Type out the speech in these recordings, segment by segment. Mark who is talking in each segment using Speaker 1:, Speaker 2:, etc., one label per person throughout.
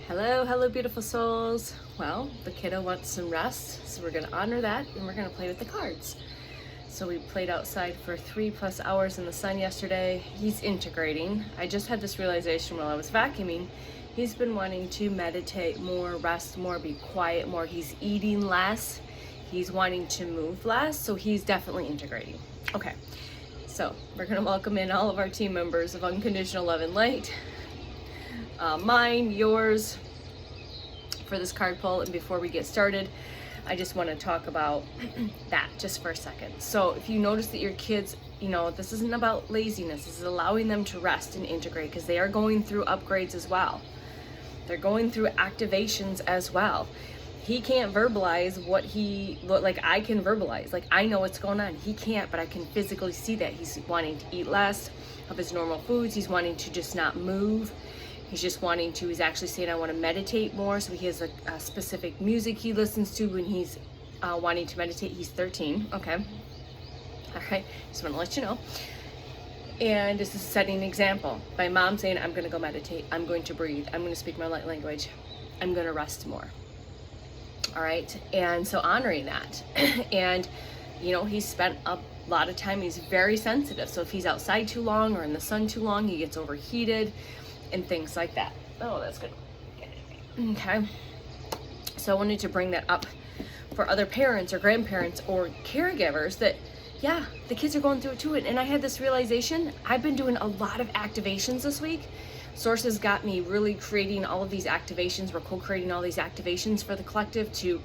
Speaker 1: Hello, hello, beautiful souls. Well, the kiddo wants some rest, so we're going to honor that and we're going to play with the cards. So we played outside for 3+ hours in the sun yesterday. He's integrating. I just had this realization while I was vacuuming. He's been wanting to meditate more, rest more, be quiet more. He's eating less. He's wanting to move less, so he's definitely integrating. Okay, so we're going to welcome in all of our team members of Unconditional Love and Light. Mine, yours, for this card pull. And before we get started, I just want to talk about that just for a second. So if you notice that your kids, this isn't about laziness. This is allowing them to rest and integrate, because they are going through upgrades as well. They're going through activations as well. He can't verbalize what I can verbalize. Like, I know what's going on. He can't, but I can physically see that. He's wanting to eat less of his normal foods. He's wanting to just not move. He's just wanting to, he's actually saying, I want to meditate more. So he has a specific music he listens to when he's wanting to meditate. He's 13, okay. All right, just want to let you know. And this is setting an example. My mom saying, I'm going to go meditate. I'm going to breathe. I'm going to speak my light language. I'm going to rest more. All right, and so honoring that. And, he's spent a lot of time, he's very sensitive. So if he's outside too long or in the sun too long, he gets overheated and things like that. Oh, that's good. Okay. So I wanted to bring that up for other parents or grandparents or caregivers that, yeah, the kids are going through it too. And I had this realization. I've been doing a lot of activations this week. Sources got me really creating all of these activations. We're co-creating all these activations for the collective to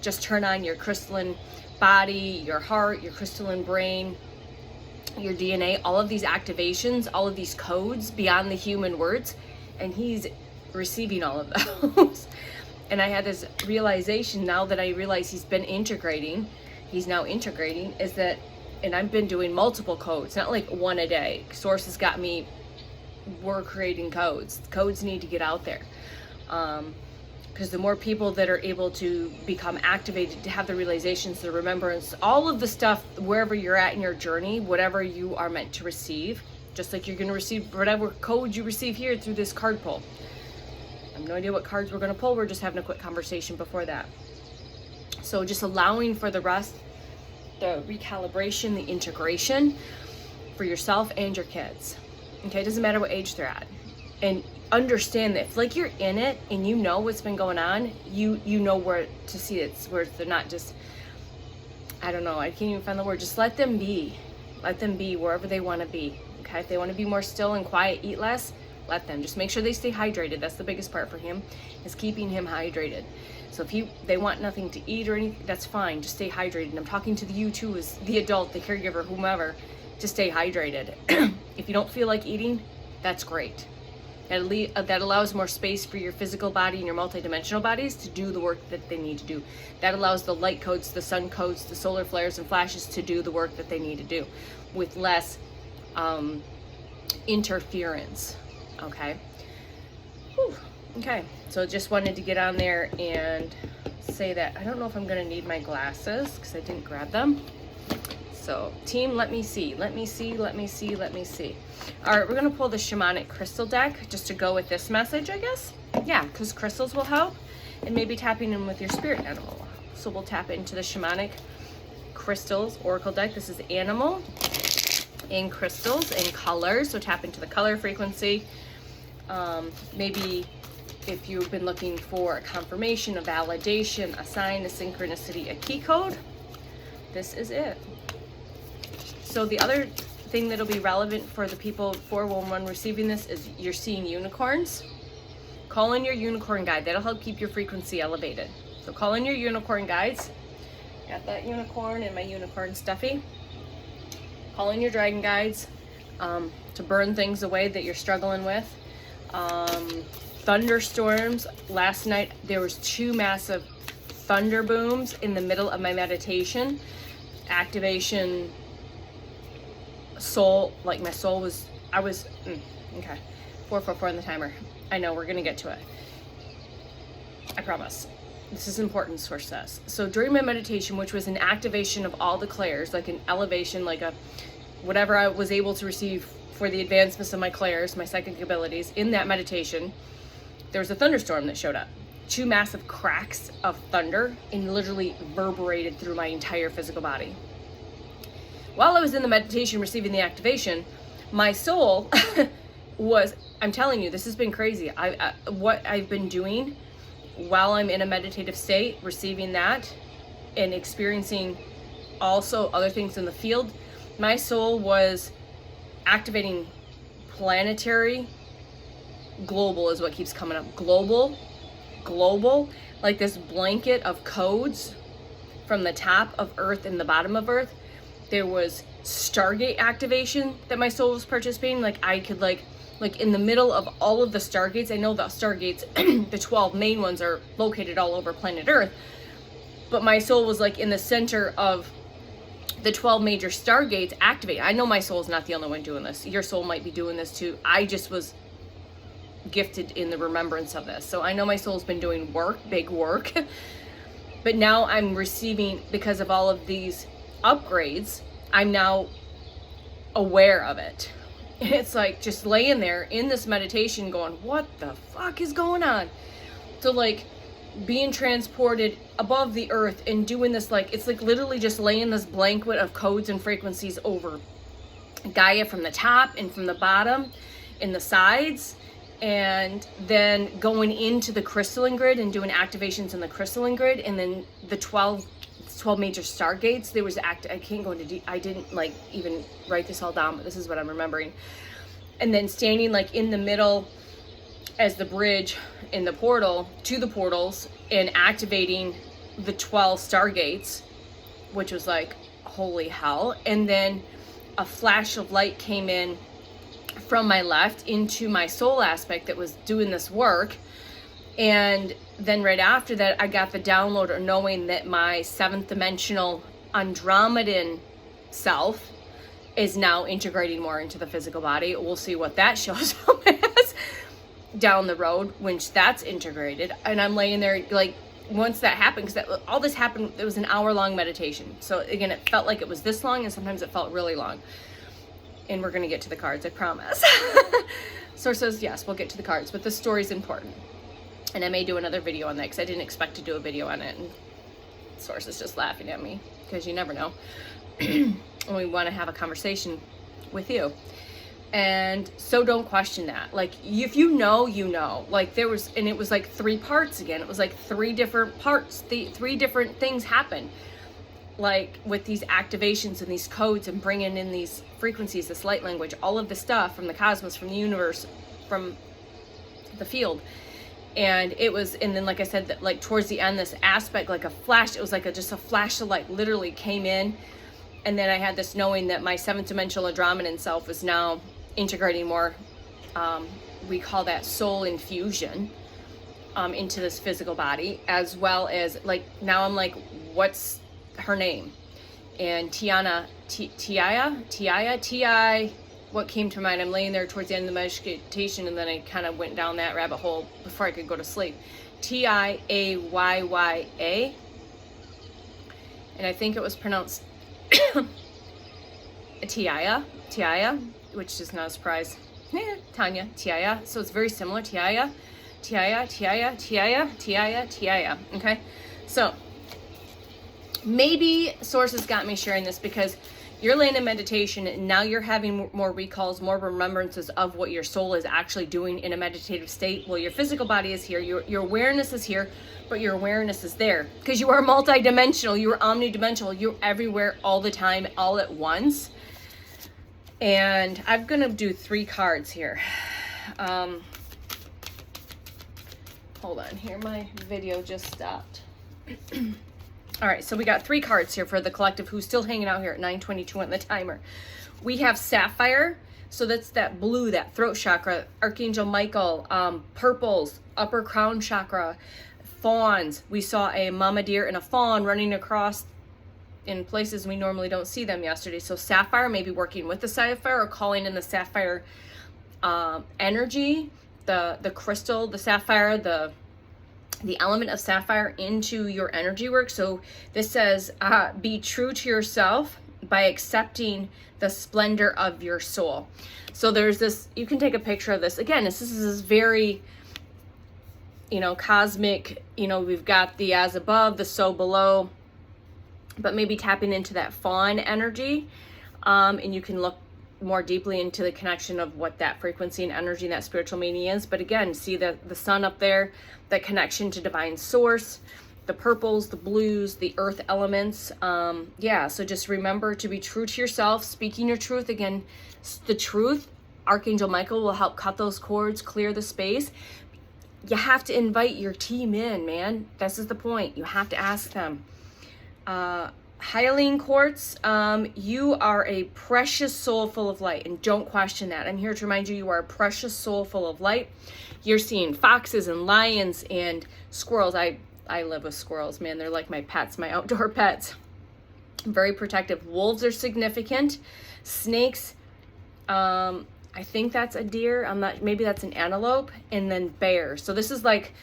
Speaker 1: just turn on your crystalline body, your heart, your crystalline brain, your DNA, all of these activations, all of these codes beyond the human words, and he's receiving all of those. And I had this realization now that I realize he's now integrating, is that, and I've been doing multiple codes, not like one a day. Sources got me, we're creating codes. Codes need to get out there. Because the more people that are able to become activated, to have the realizations, the remembrance, all of the stuff, wherever you're at in your journey, whatever you are meant to receive, just like you're going to receive whatever code you receive here through this card pull. I have no idea what cards we're going to pull. We're just having a quick conversation before that. So just allowing for the rest, the recalibration, the integration for yourself and your kids. Okay, it doesn't matter what age they're at. And understand that if you're in it and you know what's been going on, you know where to see it, where they're not just, I don't know, I can't even find the word, just let them be wherever they want to be. Okay, if they want to be more still and quiet, eat less, let them. Just make sure they stay hydrated. That's the biggest part for him, is keeping him hydrated. So if they want nothing to eat or anything, that's fine, just stay hydrated. And I'm talking to you too, as the adult, the caregiver, whomever, just stay hydrated. If you don't feel like eating, that's great. That allows more space for your physical body and your multidimensional bodies to do the work that they need to do. That allows the light codes, the sun codes, the solar flares and flashes to do the work that they need to do with less interference. Okay. Whew. Okay. So just wanted to get on there and say that I don't know if I'm going to need my glasses because I didn't grab them. So team, let me see. All right, we're going to pull the shamanic crystal deck just to go with this message, I guess. Yeah, because crystals will help, and maybe tapping in with your spirit animal. So we'll tap into the shamanic crystals oracle deck. This is animal in crystals and colors. So tap into the color frequency. Maybe if you've been looking for a confirmation, a validation, a sign, a synchronicity, a key code, this is it. So the other thing that'll be relevant for the people 411 receiving this is you're seeing unicorns. Call in your unicorn guide. That'll help keep your frequency elevated. So call in your unicorn guides. Got that unicorn and my unicorn stuffy. Call in your dragon guides to burn things away that you're struggling with. Thunderstorms. Last night there was 2 massive thunder booms in the middle of my meditation. Activation. Soul, like my soul was, okay, 444 on the timer. I know, we're gonna get to it. I promise. This is important, source says. So during my meditation, which was an activation of all the clairs, like an elevation, like a whatever I was able to receive for the advancements of my clairs, my psychic abilities, in that meditation, there was a thunderstorm that showed up. 2 massive cracks of thunder and literally reverberated through my entire physical body. While I was in the meditation receiving the activation, my soul was, I'm telling you, this has been crazy. What I've been doing while I'm in a meditative state, receiving that and experiencing also other things in the field, my soul was activating planetary, global is what keeps coming up, global, like this blanket of codes from the top of Earth and the bottom of Earth. There was Stargate activation that my soul was participating. Like I could like in the middle of all of the Stargates, I know the Stargates, the 12 main ones are located all over planet Earth, but my soul was like in the center of the 12 major Stargates activate. I know my soul's not the only one doing this. Your soul might be doing this too. I just was gifted in the remembrance of this. So I know my soul's been doing work, big work, but now I'm receiving, because of all of these upgrades, I'm now aware of it. And it's like just laying there in this meditation going, what the fuck is going on? So like being transported above the earth and doing this, like it's like literally just laying this blanket of codes and frequencies over Gaia from the top and from the bottom and the sides, and then going into the crystalline grid and doing activations in the crystalline grid, and then the 12 major stargates. There was I can't go into I didn't like even write this all down, but this is what I'm remembering. And then standing like in the middle as the bridge in the portal to the portals and activating the 12 stargates, which was like holy hell. And then a flash of light came in from my left into my soul aspect that was doing this work. And then right after that, I got the download or knowing that my 7th dimensional Andromedan self is now integrating more into the physical body. We'll see what that shows up as down the road when that's integrated. And I'm laying there like, once that happened, because all this happened, it was an hour-long meditation. So again, it felt like it was this long, and sometimes it felt really long. And we're going to get to the cards, I promise. Source says, yes, we'll get to the cards, but the story's important. And I may do another video on that because I didn't expect to do a video on it. And Source is just laughing at me because you never know. And we want to have a conversation with you. And so don't question that. Like, if you know, you know. Like, there was, and it was like 3 parts again. It was like 3 different parts. 3 different things happened. Like, with these activations and these codes and bringing in these frequencies, this light language, all of the stuff from the cosmos, from the universe, from the field. And it was, and then like I said, that like towards the end, this aspect, like a flash, it was like just a flash of light literally came in. And then I had this knowing that my 7th dimensional Andromedan self is now integrating more, we call that soul infusion, into this physical body, as well as like, now I'm like, what's her name? And Tiana, Ti, what came to mind? I'm laying there towards the end of the meditation, and then I kind of went down that rabbit hole before I could go to sleep. Tiayya, and I think it was pronounced Tiaya, which is not a surprise. Tanya, Tiaya. So it's very similar. Tiaya. Okay, so maybe Source has got me sharing this because you're laying in meditation and now you're having more recalls, more remembrances of what your soul is actually doing in a meditative state. Well, your physical body is here, your awareness is here, but your awareness is there because you are multidimensional, you are omnidimensional, you're everywhere all the time, all at once. And I'm gonna do 3 cards here. Hold on here, my video just stopped. All right, so we got 3 cards here for the collective who's still hanging out here at 9:22 on the timer. We have Sapphire, so that's that blue, that throat chakra. Archangel Michael, purples, upper crown chakra, fawns. We saw a mama deer and a fawn running across in places we normally don't see them yesterday. So Sapphire, maybe working with the Sapphire or calling in the Sapphire energy, the crystal, the Sapphire, the element of Sapphire into your energy work. So this says, be true to yourself by accepting the splendor of your soul. So there's this, you can take a picture of this. Again, this is very cosmic, we've got the as above, the so below, but maybe tapping into that fawn energy. And you can look more deeply into the connection of what that frequency and energy and that spiritual meaning is. But again, see the sun up there, that connection to divine source, the purples, the blues, the earth elements. So just remember to be true to yourself, speaking your truth. Again, the truth, Archangel Michael will help cut those cords, clear the space. You have to invite your team in, man. This is the point. You have to ask them. Hyaline quartz, you are a precious soul full of light, and don't question that. I'm here to remind you, you are a precious soul full of light. You're seeing foxes and lions and squirrels. I live with squirrels, man. They're like my pets, my outdoor pets. Very protective. Wolves are significant. Snakes, I think that's a deer. Maybe that's an antelope. And then bears. So this is like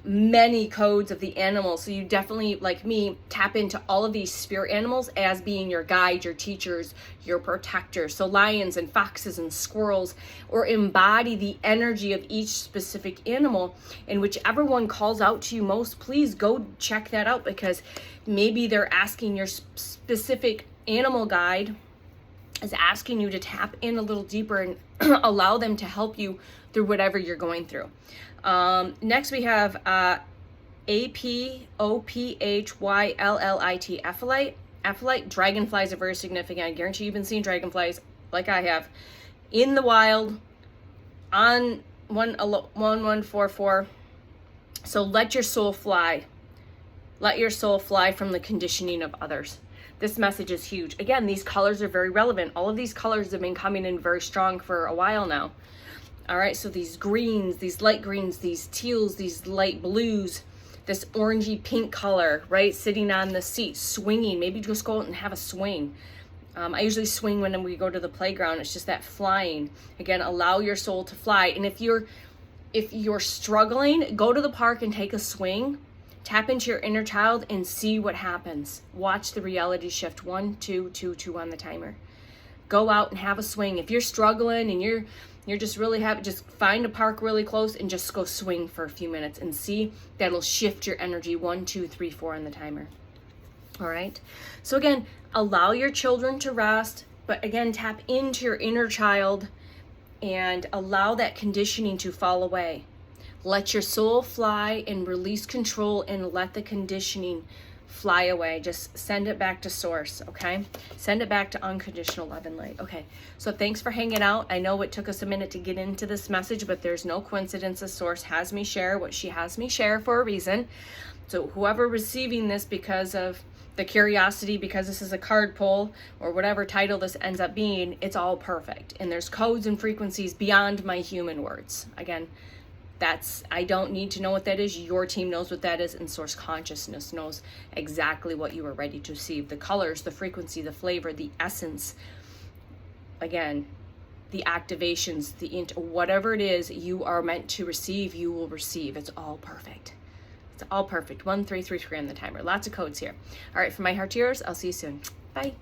Speaker 1: many codes of the animals. So you definitely, like me, tap into all of these spirit animals as being your guide, your teachers, your protectors. So lions and foxes and squirrels, or embody the energy of each specific animal. And whichever one calls out to you most, please go check that out, because maybe they're asking your specific animal guide is asking you to tap in a little deeper and allow them to help you through whatever you're going through. Next we have APOPHYLLIT, Ephelite. Ephelite, dragonflies are very significant. I guarantee you've been seeing dragonflies like I have in the wild on 1144. So let your soul fly. Let your soul fly from the conditioning of others. This message is huge. Again, these colors are very relevant. All of these colors have been coming in very strong for a while now. All right, so these greens, these light greens, these teals, these light blues, this orangey pink color, right? Sitting on the seat, swinging. Maybe just go out and have a swing. I usually swing when we go to the playground. It's just that flying. Again, allow your soul to fly. And if you're struggling, go to the park and take a swing. Tap into your inner child and see what happens. Watch the reality shift. 1, 2, 2, 2 on the timer. Go out and have a swing. If you're struggling and you're just really happy, just find a park really close and just go swing for a few minutes and see. That'll shift your energy. 1, 2, 3, 4 on the timer. All right. So again, allow your children to rest, but again, tap into your inner child and allow that conditioning to fall away. Let your soul fly and release control and let the conditioning fly away. Just send it back to source, okay? Send it back to unconditional love and light. Okay, so thanks for hanging out. I know it took us a minute to get into this message, but there's no coincidence. The source has me share what she has me share for a reason. So whoever receiving this because of the curiosity, because this is a card pull, or whatever title this ends up being, it's all perfect. And there's codes and frequencies beyond my human words. Again, I don't need to know what that is. Your team knows what that is, and source consciousness knows exactly what you are ready to receive. The colors, the frequency, the flavor, the essence. Again, the activations, whatever it is you are meant to receive, you will receive. It's all perfect. It's all perfect. 1, 3, 3, 3 on the timer. Lots of codes here. All right, from my heart to yours, I'll see you soon. Bye.